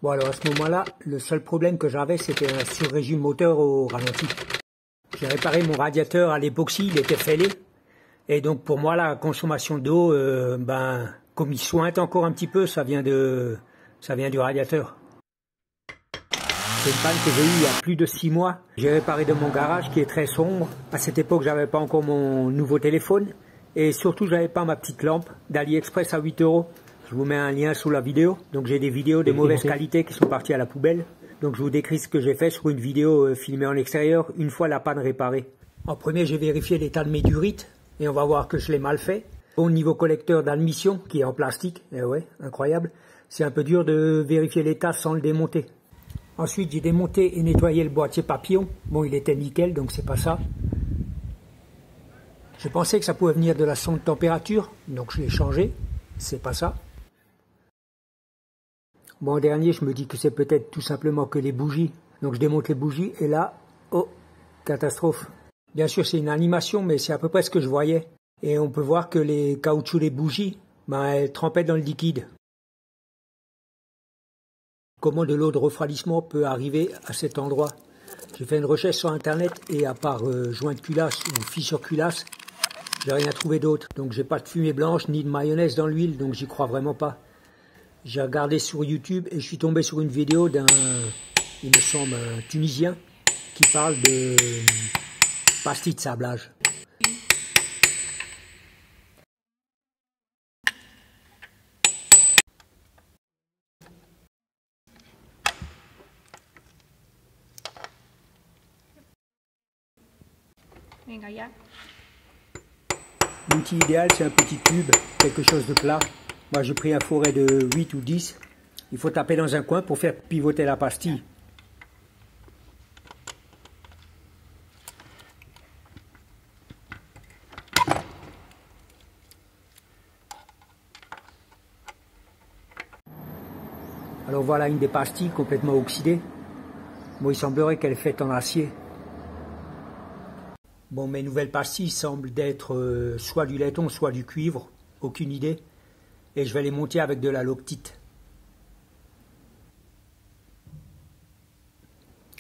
Bon alors à ce moment-là, le seul problème que j'avais, c'était un sur-régime moteur au ralenti. J'ai réparé mon radiateur à l'époxy, il était fêlé. Et donc pour moi, la consommation d'eau, comme il sointe encore un petit peu, ça vient du radiateur. C'est une panne que j'ai eue il y a plus de 6 mois. J'ai réparé dans mon garage qui est très sombre. À cette époque, j'avais pas encore mon nouveau téléphone. Et surtout, j'avais pas ma petite lampe d'AliExpress à 8 €. Je vous mets un lien sous la vidéo. Donc j'ai des vidéos de mauvaise qualité qui sont parties à la poubelle. Donc je vous décris ce que j'ai fait sur une vidéo filmée en extérieur une fois la panne réparée. En premier, j'ai vérifié l'état de mes durites. Et on va voir que je l'ai mal fait. Au niveau collecteur d'admission, qui est en plastique, eh ouais, incroyable. C'est un peu dur de vérifier l'état sans le démonter. Ensuite, j'ai démonté et nettoyé le boîtier papillon. Bon, il était nickel, donc c'est pas ça. Je pensais que ça pouvait venir de la sonde température, donc je l'ai changé. C'est pas ça. Bon, en dernier, je me dis que c'est peut-être tout simplement que les bougies. Donc je démonte les bougies et là, oh, catastrophe. Bien sûr, c'est une animation, mais c'est à peu près ce que je voyais. Et on peut voir que les caoutchoucs des bougies, elles trempaient dans le liquide. Comment de l'eau de refroidissement peut arriver à cet endroit? J'ai fait une recherche sur internet et à part joint de culasse ou fissure culasse, j'ai rien trouvé d'autre. Donc j'ai pas de fumée blanche ni de mayonnaise dans l'huile, donc j'y crois vraiment pas. J'ai regardé sur YouTube et je suis tombé sur une vidéo d'un, il me semble, un Tunisien qui parle de pastilles de sablage. L'outil idéal, c'est un petit tube, quelque chose de plat. Moi, j'ai pris un fourret de 8 ou 10. Il faut taper dans un coin pour faire pivoter la pastille. Alors voilà une des pastilles complètement oxydée. Bon, il semblerait qu'elle est faite en acier. Bon, mes nouvelles pastilles semblent d'être soit du laiton, soit du cuivre. Aucune idée. Et je vais les monter avec de la loctite.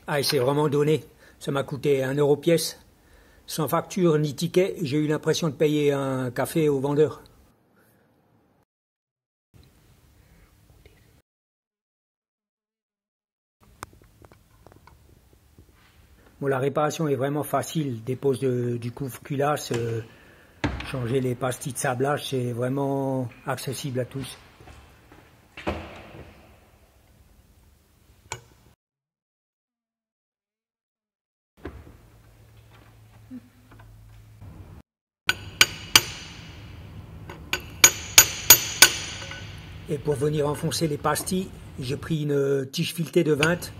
Ah, et c'est vraiment donné. Ça m'a coûté 1 € pièce. Sans facture ni ticket, j'ai eu l'impression de payer un café au vendeur. Bon, la réparation est vraiment facile. Dépose du couvre-culasse, changer les pastilles de sablage, c'est vraiment accessible à tous. Et pour venir enfoncer les pastilles, j'ai pris une tige filetée de 20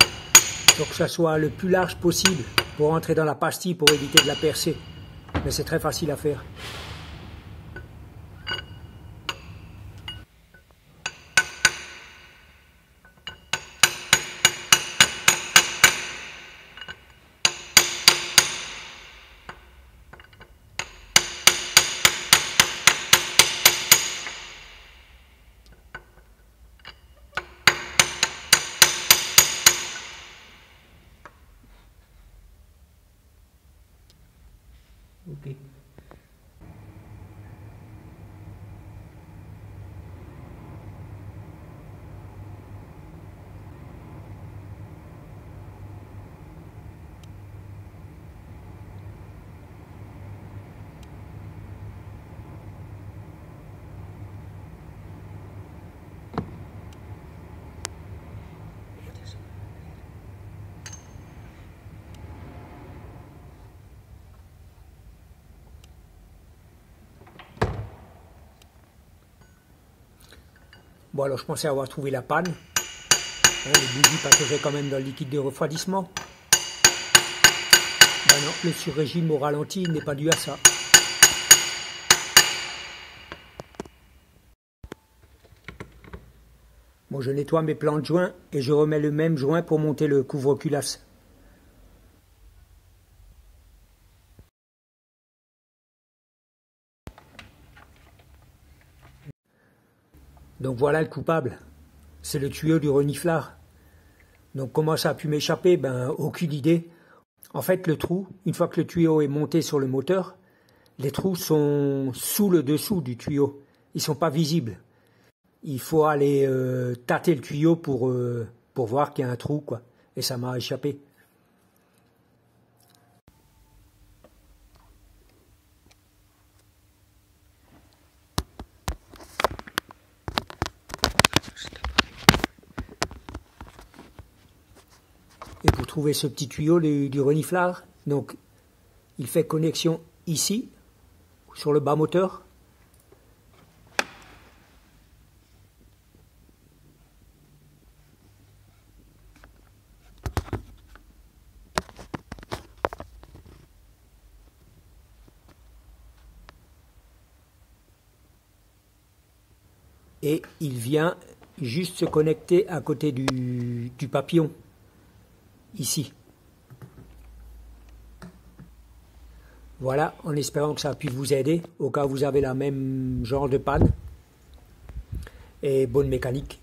pour que ça soit le plus large possible pour entrer dans la pastille pour éviter de la percer. Mais c'est très facile à faire. Ok. Bon, alors je pensais avoir trouvé la panne. Les bougies passaient quand même dans le liquide de refroidissement. Ben non, le sur-régime au ralenti n'est pas dû à ça. Bon, je nettoie mes plans de joint et je remets le même joint pour monter le couvre-culasse. Donc voilà le coupable. C'est le tuyau du reniflard. Donc comment ça a pu m'échapper? Ben aucune idée. En fait, le trou, une fois que le tuyau est monté sur le moteur, les trous sont sous le dessous du tuyau. Ils sont pas visibles. Il faut aller tâter le tuyau pour voir qu'il y a un trou, quoi. Et ça m'a échappé. Et pour trouver ce petit tuyau du reniflard, donc il fait connexion ici, sur le bas moteur. Et il vient juste se connecter à côté du papillon, ici. Voilà, en espérant que ça puisse vous aider au cas où vous avez la même genre de panne. Et bonne mécanique.